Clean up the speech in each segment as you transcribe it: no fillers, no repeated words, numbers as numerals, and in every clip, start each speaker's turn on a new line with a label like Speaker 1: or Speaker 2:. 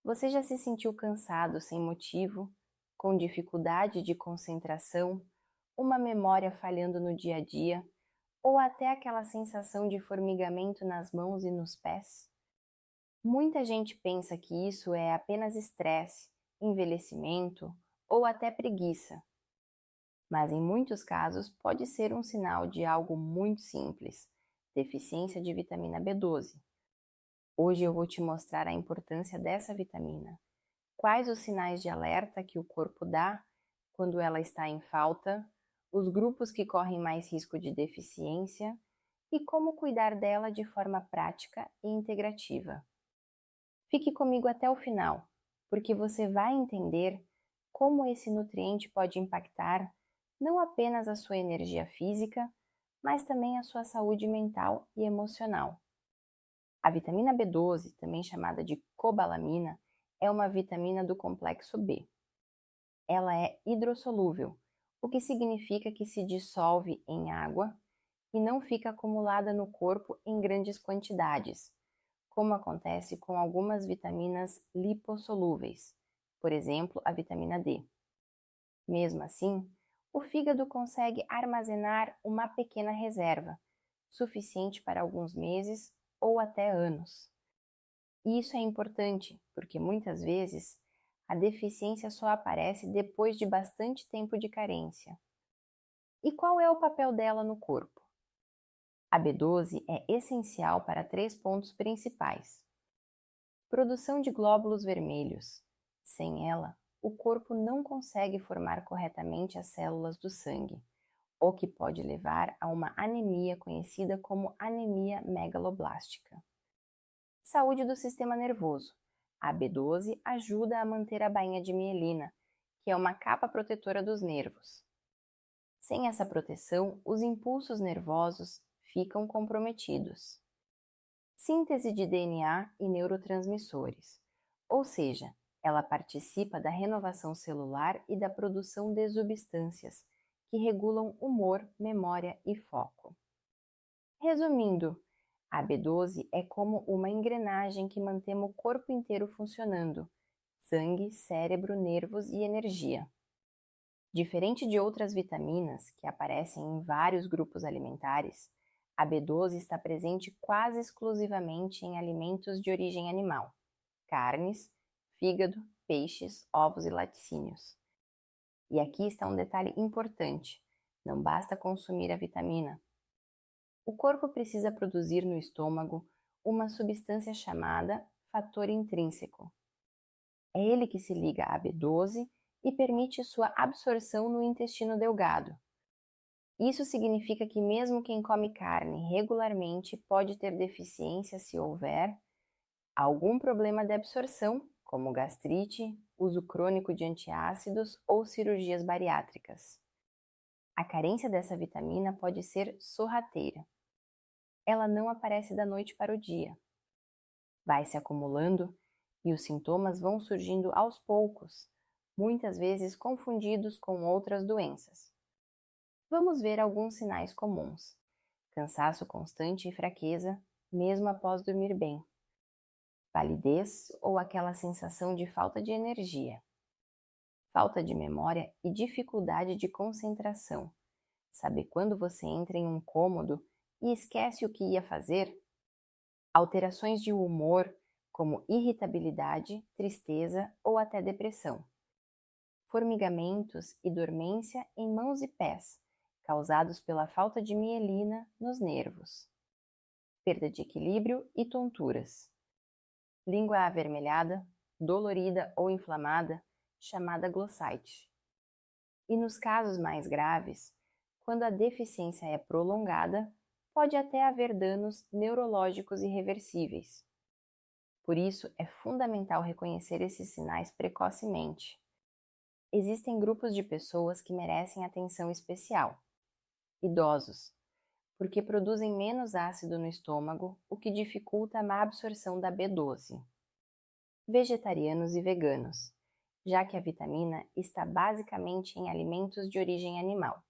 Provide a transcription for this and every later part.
Speaker 1: Você já se sentiu cansado sem motivo, com dificuldade de concentração, uma memória falhando no dia a dia, ou até aquela sensação de formigamento nas mãos e nos pés? Muita gente pensa que isso é apenas estresse, envelhecimento ou até preguiça, mas em muitos casos pode ser um sinal de algo muito simples: deficiência de vitamina B12. Hoje eu vou te mostrar a importância dessa vitamina, quais os sinais de alerta que o corpo dá quando ela está em falta, os grupos que correm mais risco de deficiência e como cuidar dela de forma prática e integrativa. Fique comigo até o final, porque você vai entender como esse nutriente pode impactar não apenas a sua energia física, mas também a sua saúde mental e emocional. A vitamina B12, também chamada de cobalamina, é uma vitamina do complexo B. Ela é hidrossolúvel, o que significa que se dissolve em água e não fica acumulada no corpo em grandes quantidades, como acontece com algumas vitaminas lipossolúveis, por exemplo, a vitamina D. Mesmo assim, o fígado consegue armazenar uma pequena reserva, suficiente para alguns meses ou até anos. E isso é importante, porque muitas vezes a deficiência só aparece depois de bastante tempo de carência. E qual é o papel dela no corpo? A B12 é essencial para três pontos principais. Produção de glóbulos vermelhos. Sem ela, o corpo não consegue formar corretamente as células do sangue, o que pode levar a uma anemia conhecida como anemia megaloblástica. Saúde do sistema nervoso. A B12 ajuda a manter a bainha de mielina, que é uma capa protetora dos nervos. Sem essa proteção, os impulsos nervosos ficam comprometidos. Síntese de DNA e neurotransmissores, ou seja, ela participa da renovação celular e da produção de substâncias que regulam humor, memória e foco. Resumindo, a B12 é como uma engrenagem que mantém o corpo inteiro funcionando: sangue, cérebro, nervos e energia. Diferente de outras vitaminas, que aparecem em vários grupos alimentares, a B12 está presente quase exclusivamente em alimentos de origem animal: carnes, fígado, peixes, ovos e laticínios. E aqui está um detalhe importante: não basta consumir a vitamina. O corpo precisa produzir no estômago uma substância chamada fator intrínseco. É ele que se liga à B12 e permite sua absorção no intestino delgado. Isso significa que mesmo quem come carne regularmente pode ter deficiência se houver algum problema de absorção, como gastrite, uso crônico de antiácidos ou cirurgias bariátricas. A carência dessa vitamina pode ser sorrateira. Ela não aparece da noite para o dia. Vai se acumulando e os sintomas vão surgindo aos poucos, muitas vezes confundidos com outras doenças. Vamos ver alguns sinais comuns: cansaço constante e fraqueza, mesmo após dormir bem, palidez ou aquela sensação de falta de energia, falta de memória e dificuldade de concentração. Sabe quando você entra em um cômodo e esquece o que ia fazer? Alterações de humor, como irritabilidade, tristeza ou até depressão. Formigamentos e dormência em mãos e pés, causados pela falta de mielina nos nervos. Perda de equilíbrio e tonturas. Língua avermelhada, dolorida ou inflamada, chamada glossite. E nos casos mais graves, quando a deficiência é prolongada, pode até haver danos neurológicos irreversíveis. Por isso, é fundamental reconhecer esses sinais precocemente. Existem grupos de pessoas que merecem atenção especial: idosos, porque produzem menos ácido no estômago, o que dificulta a má absorção da B12. Vegetarianos e veganos, já que a vitamina está basicamente em alimentos de origem animal.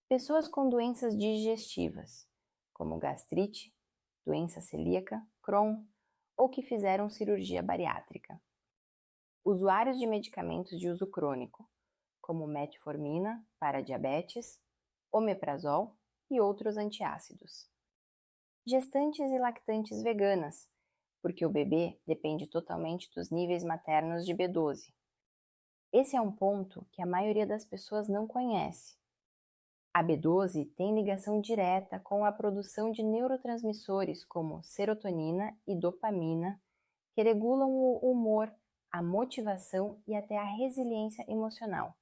Speaker 1: Pessoas com doenças digestivas, como gastrite, doença celíaca, Crohn, ou que fizeram cirurgia bariátrica. Usuários de medicamentos de uso crônico, como metformina para diabetes, omeprazol e outros antiácidos. Gestantes e lactantes veganas, porque o bebê depende totalmente dos níveis maternos de B12. Esse é um ponto que a maioria das pessoas não conhece. A B12 tem ligação direta com a produção de neurotransmissores como serotonina e dopamina, que regulam o humor, a motivação e até a resiliência emocional.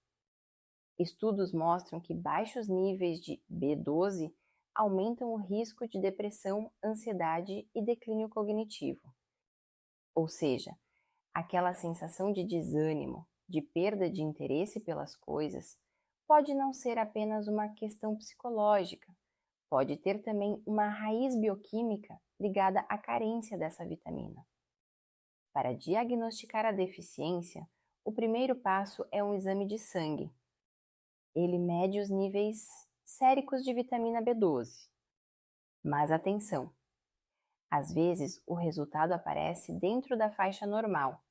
Speaker 1: Estudos mostram que baixos níveis de B12 aumentam o risco de depressão, ansiedade e declínio cognitivo. Ou seja, aquela sensação de desânimo, de perda de interesse pelas coisas, pode não ser apenas uma questão psicológica, pode ter também uma raiz bioquímica ligada à carência dessa vitamina. Para diagnosticar a deficiência, o primeiro passo é um exame de sangue. Ele mede os níveis séricos de vitamina B12. Mas atenção! Às vezes, o resultado aparece dentro da faixa normal,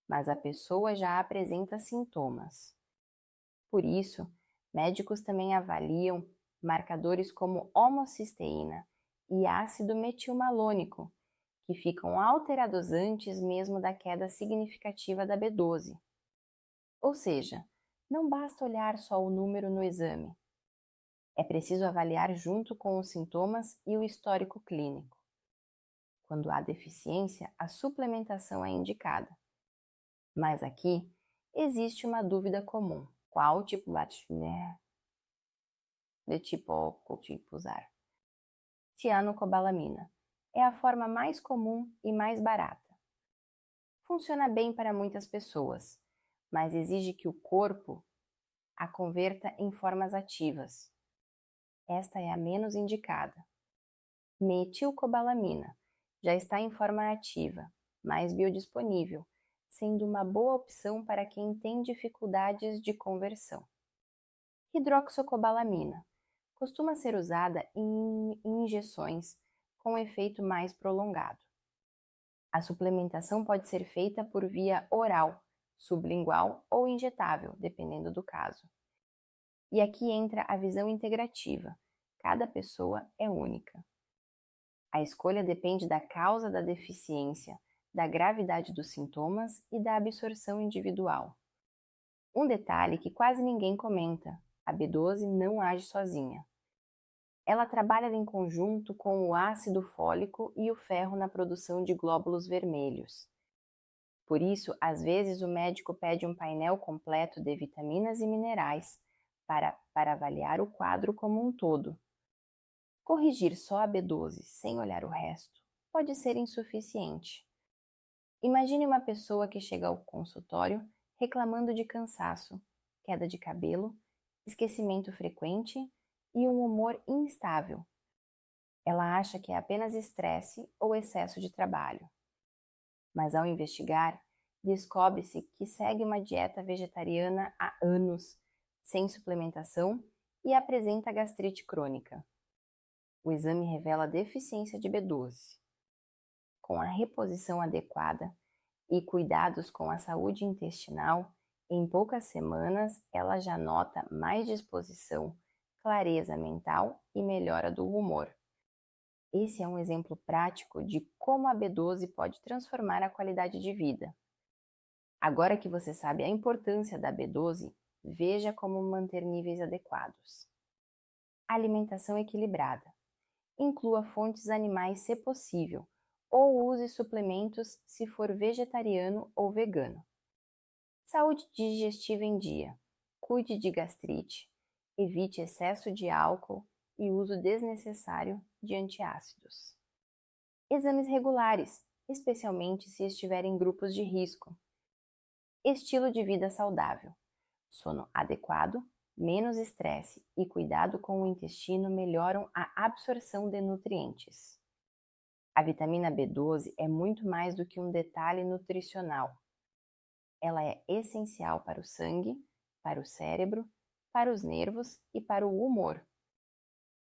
Speaker 1: mas a pessoa já apresenta sintomas. Por isso, médicos também avaliam marcadores como homocisteína e ácido metilmalônico, que ficam alterados antes mesmo da queda significativa da B12. Ou seja, não basta olhar só o número no exame. É preciso avaliar junto com os sintomas e o histórico clínico. Quando há deficiência, a suplementação é indicada. Mas aqui existe uma dúvida comum. Qual tipo de tipo usar? Cianocobalamina é a forma mais comum e mais barata. Funciona bem para muitas pessoas, mas exige que o corpo a converta em formas ativas. Esta é a menos indicada. Metilcobalamina já está em forma ativa, mais biodisponível, sendo uma boa opção para quem tem dificuldades de conversão. Hidroxocobalamina costuma ser usada em injeções com efeito mais prolongado. A suplementação pode ser feita por via oral, sublingual ou injetável, dependendo do caso. E aqui entra a visão integrativa. Cada pessoa é única. A escolha depende da causa da deficiência, da gravidade dos sintomas e da absorção individual. Um detalhe que quase ninguém comenta: a B12 não age sozinha. Ela trabalha em conjunto com o ácido fólico e o ferro na produção de glóbulos vermelhos. Por isso, às vezes o médico pede um painel completo de vitaminas e minerais para avaliar o quadro como um todo. Corrigir só a B12 sem olhar o resto pode ser insuficiente. Imagine uma pessoa que chega ao consultório reclamando de cansaço, queda de cabelo, esquecimento frequente e um humor instável. Ela acha que é apenas estresse ou excesso de trabalho. Mas ao investigar, descobre-se que segue uma dieta vegetariana há anos, sem suplementação e apresenta gastrite crônica. O exame revela deficiência de B12. Com a reposição adequada e cuidados com a saúde intestinal, em poucas semanas ela já nota mais disposição, clareza mental e melhora do humor. Esse é um exemplo prático de como a B12 pode transformar a qualidade de vida. Agora que você sabe a importância da B12, veja como manter níveis adequados. Alimentação equilibrada. Inclua fontes animais se possível, ou use suplementos se for vegetariano ou vegano. Saúde digestiva em dia. Cuide de gastrite, evite excesso de álcool e uso desnecessário de antiácidos. Exames regulares, especialmente se estiver em grupos de risco. Estilo de vida saudável. Sono adequado, menos estresse e cuidado com o intestino melhoram a absorção de nutrientes. A vitamina B12 é muito mais do que um detalhe nutricional. Ela é essencial para o sangue, para o cérebro, para os nervos e para o humor.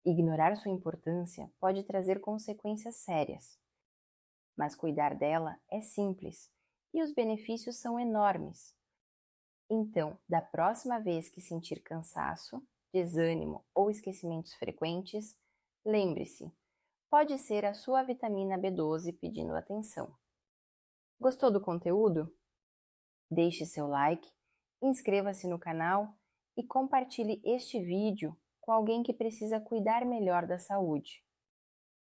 Speaker 1: Ignorar sua importância pode trazer consequências sérias, mas cuidar dela é simples e os benefícios são enormes. Então, da próxima vez que sentir cansaço, desânimo ou esquecimentos frequentes, lembre-se, pode ser a sua vitamina B12 pedindo atenção. Gostou do conteúdo? Deixe seu like, inscreva-se no canal e compartilhe este vídeo com alguém que precisa cuidar melhor da saúde.